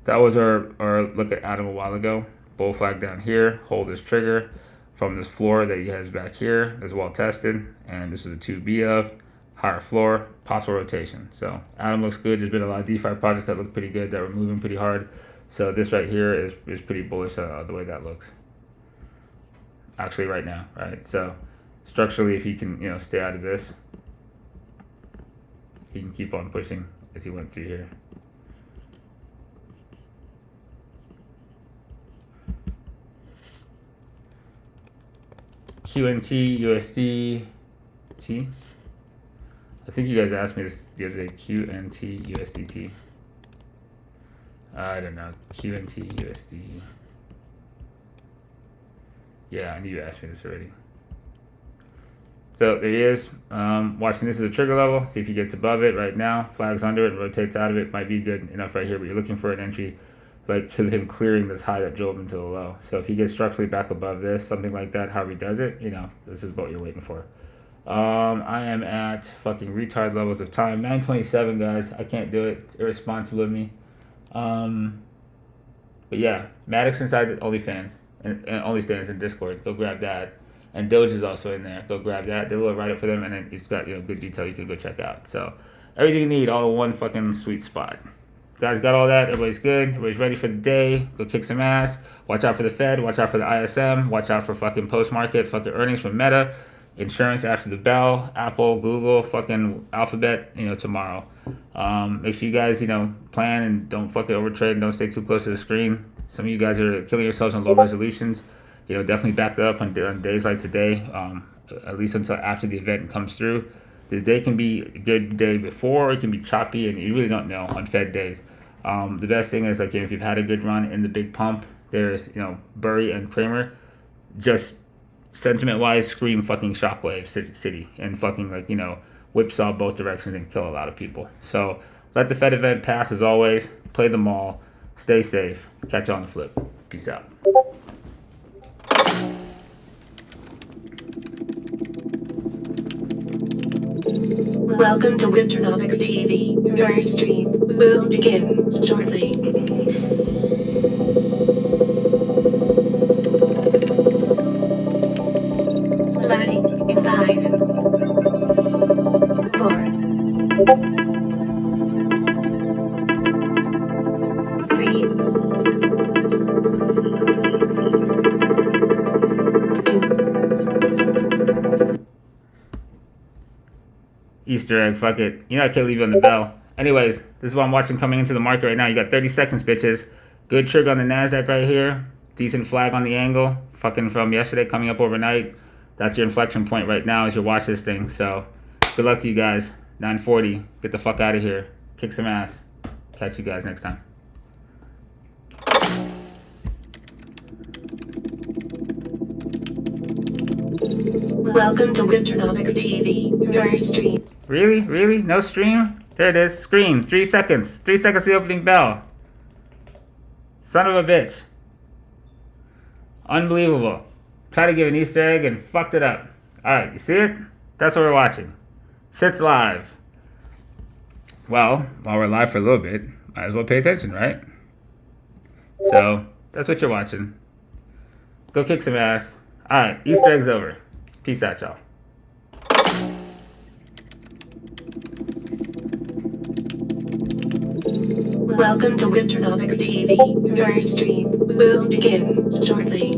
That was our look at Adam a while ago. Bull flag down here. Hold this trigger from this floor that he has back here. Is well tested. And this is a 2B of. Higher floor. Possible rotation. So Adam looks good. There's been a lot of DeFi projects that look pretty good. That were moving pretty hard. So this right here is pretty bullish the way that looks. Actually right now. Right. So structurally, if he can stay out of this, he can keep on pushing as he went through here. QNT USDT. I think you guys asked me this the other day. QNT USDT. I don't know. QNT USD. Yeah, I knew you asked me this already. So there he is. Watching this as a trigger level. See if he gets above it right now. Flags under it and rotates out of it. Might be good enough right here, but you're looking for an entry like him clearing this high that drove him to the low. So if he gets structurally back above this, something like that, how he does it, this is what you're waiting for. I am at fucking retard levels of time. 9:27, guys. I can't do it. It's irresponsible of me. But yeah, Maddox inside the OnlyFans and OnlyStans in Discord. Go grab that. And Doge is also in there. Go grab that. They will write it for them, and then it's got good detail you can go check out. So everything you need, all in one fucking sweet spot. Guys, got all that. Everybody's good. Everybody's ready for the day. Go kick some ass. Watch out for the Fed. Watch out for the ISM. Watch out for fucking post-market fucking earnings from Meta. Insurance after the bell. Apple, Google, fucking Alphabet, tomorrow. Make sure you guys, plan and don't fucking overtrade and don't stay too close to the screen. Some of you guys are killing yourselves on low resolutions. Definitely back that up on days like today, at least until after the event comes through. The day can be a good day before, it can be choppy, and you really don't know on Fed days. The best thing is, if you've had a good run in the big pump, there's, Burry and Kramer, just sentiment-wise, scream fucking shockwave city, and fucking, whipsaw both directions and kill a lot of people. So let the Fed event pass as always. Play them all. Stay safe. Catch you on the flip. Peace out. Welcome to Winternomics TV. Your stream will begin shortly. Loading in 5, 4, 3, 2. Easter egg, fuck it. I can't leave you on the bell. Anyways, this is what I'm watching coming into the market right now. You got 30 seconds, bitches. Good trigger on the NASDAQ right here. Decent flag on the angle. Fucking from yesterday coming up overnight. That's your inflection point right now as you watch this thing. So, good luck to you guys. 9:40. Get the fuck out of here. Kick some ass. Catch you guys next time. Welcome to Winternomics TV. Your stream. Really? Really? No stream? There it is. Screen. 3 seconds. 3 seconds to the opening bell. Son of a bitch. Unbelievable. Try to give an Easter egg and fucked it up. Alright, you see it? That's what we're watching. Shit's live. Well, while we're live for a little bit, might as well pay attention, right? So, that's what you're watching. Go kick some ass. Alright, Easter egg's over. Peace out, y'all. Welcome to Winternomics TV. Your stream will begin shortly.